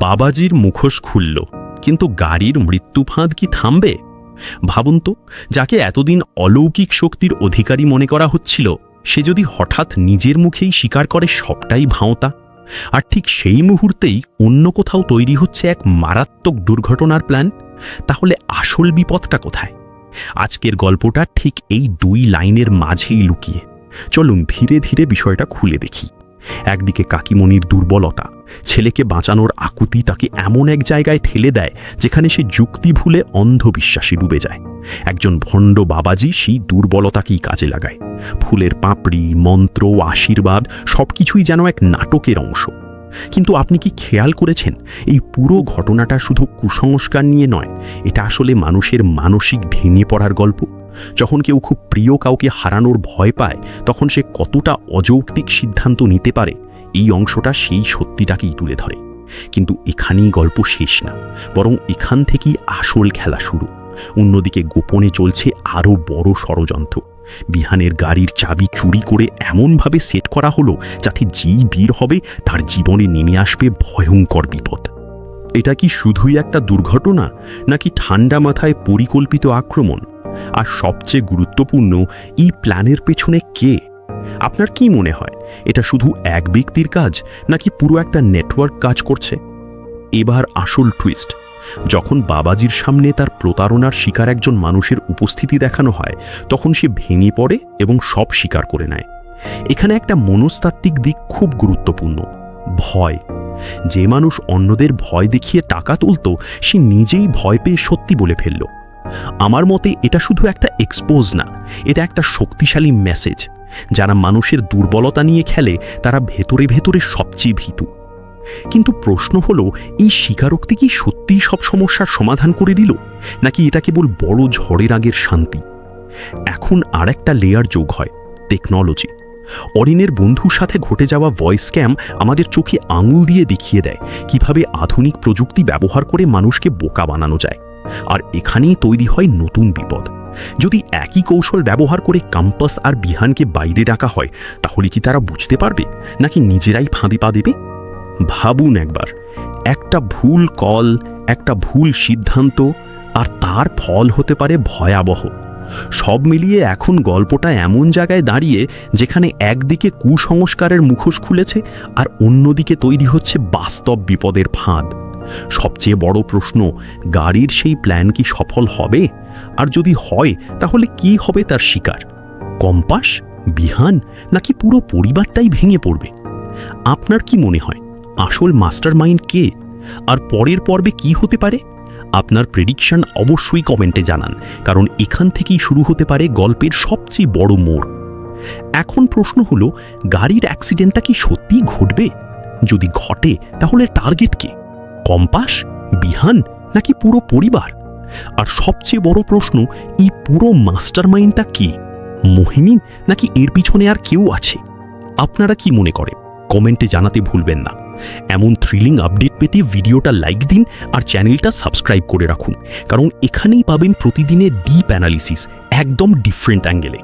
বাবাজির মুখোশ খুলল, কিন্তু গাড়ির মৃত্যু ফাঁদ কি থামবে? ভাবুন তো, যাকে এতদিন অলৌকিক শক্তির অধিকারী মনে করা হচ্ছিল, সে যদি হঠাৎ নিজের মুখেই স্বীকার করে সবটাই ভাঁওতা। আর ঠিক সেই মুহূর্তেই অন্য কোথাও তৈরি হচ্ছে এক মারাত্মক দুর্ঘটনার প্ল্যান। তাহলে আসল বিপদটা কোথায়? আজকের গল্পটা ঠিক এই দুই লাইনের মাঝেই লুকিয়ে। চলুন ধীরে ধীরে বিষয়টা খুলে দেখি। একদিকে কাকিমণির দুর্বলতা, ছেলেকে বাঁচানোর আকুতি তাকে এমন এক জায়গায় ঠেলে দেয় যেখানে সে যুক্তি ভুলে অন্ধবিশ্বাসে ডুবে যায়। একজন ভণ্ড বাবাজি সেই দুর্বলতাকেই কাজে লাগায়। ফুলের পাপড়ি, মন্ত্র, আশীর্বাদ সবকিছুই যেন এক নাটকের অংশ। কিন্তু আপনি কি খেয়াল করেছেন, এই পুরো ঘটনাটা শুধু কুসংস্কার নিয়ে নয়, এটা আসলে মানুষের মানসিক ভেঙে পড়ার গল্প। যখন কেউ খুব প্রিয় কাউকে হারানোর ভয় পায়, তখন সে কতটা অযৌক্তিক সিদ্ধান্ত নিতে পারে, এই অংশটা সেই সত্যিটাকেই তুলে ধরে। কিন্তু এখানেই গল্প শেষ না, বরং এখান থেকেই আসল খেলা শুরু। অন্যদিকে গোপনে চলছে আরও বড় ষড়যন্ত্র। বিহানের গাড়ির চাবি চুরি করে এমনভাবে সেট করা হলো যাতে যেই বের হবে তার জীবনে নেমে আসবে ভয়ঙ্কর বিপদ। এটা কি শুধুই একটা দুর্ঘটনা, নাকি ঠান্ডা মাথায় পরিকল্পিত আক্রমণ? আর সবচেয়ে গুরুত্বপূর্ণ, এই প্ল্যানের পেছনে কে? আপনার কি মনে হয়, এটা শুধু এক ব্যক্তির কাজ, নাকি পুরো একটা নেটওয়ার্ক কাজ করছে? এবার আসল টুইস্ট। যখন বাবাজির সামনে তার প্রতারণার শিকার একজন মানুষের উপস্থিতি দেখানো হয়, তখন সে ভেঙে পড়ে এবং সব স্বীকার করে নেয়। এখানে একটা মনস্তাত্ত্বিক দিক খুব গুরুত্বপূর্ণ, ভয়। যে মানুষ অন্যদের ভয় দেখিয়ে টাকা তুলত, সে নিজেই ভয় পেয়ে সত্যি বলে ফেলল। আমার মতে এটা শুধু একটা এক্সপোজ না, এটা একটা শক্তিশালী মেসেজ। যারা মানুষের দুর্বলতা নিয়ে খেলে, তারা ভেতরে ভেতরে সবচেয়ে ভীতু। কিন্তু প্রশ্ন হলো, এই স্বীকারোক্তি কি সত্যিই সব সমস্যার সমাধান করে দিল, নাকি এটা কেবল বড় ঝড়ের আগের শান্তি? এখন আর একটা লেয়ার যোগ হয়, টেকনোলজি। অরিনের বন্ধুর সাথে ঘটে যাওয়া ভয়েস স্ক্যাম আমাদের চোখে আঙুল দিয়ে দেখিয়ে দেয় কিভাবে আধুনিক প্রযুক্তি ব্যবহার করে মানুষকে বোকা বানানো যায়। আর এখানেই তৈরি হয় নতুন বিপদ। যদি একই কৌশল ব্যবহার করে কম্পাস আর বিহানকে বাইরে রাখা হয়, তাহলে কি তারা বুঝতে পারবে, নাকি নিজেরাই ফাঁদে পা দেবে? ভাবুন একবার, একটা ভুল কল, একটা ভুল সিদ্ধান্ত, আর তার ফল হতে পারে ভয়াবহ। সব মিলিয়ে এখন গল্পটা এমন জায়গায় দাঁড়িয়ে যেখানে একদিকে কুসংস্কারের মুখোশ খুলেছে, আর অন্যদিকে তৈরি হচ্ছে বাস্তব বিপদের ফাঁদ। সবচেয়ে বড় প্রশ্ন, গাড়ির সেই প্ল্যান কি সফল হবে? আর যদি হয়, তাহলে কি হবে তার শিকার? কম্পাস, বিহান, নাকি পুরো পরিবারটাই ভেঙে পড়বে? আপনার কি মনে হয়, আসল মাস্টারমাইন্ড কে? আর পরের পর্বে কি হতে পারে? আপনার প্রেডিকশন অবশ্যই কমেন্টে জানান, কারণ এখান থেকেই শুরু হতে পারে গল্পের সবচেয়ে বড় মোড়। এখন প্রশ্ন হলো, গাড়ির অ্যাক্সিডেন্টটা কি সত্যিই ঘটবে? যদি ঘটে, তাহলে টার্গেট কে? কম্পাস, বিহান, নাকি পুরো পরিবার? আর সবচেয়ে বড় প্রশ্ন, এই পুরো মাস্টারমাইন্ডটা কে? মোহিনী, নাকি এর পিছনে আর কেউ আছে? আপনারা কি মনে করে কমেন্টে জানাতে ভুলবেন না। এমন থ্রিলিং আপডেট পেতে ভিডিওটা লাইক দিন আর চ্যানেলটা সাবস্ক্রাইব করে রাখুন, কারণ এখানেই পাবেন প্রতিদিনের ডিপ অ্যানালিসিস, একদম ডিফারেন্ট অ্যাঙ্গেলে।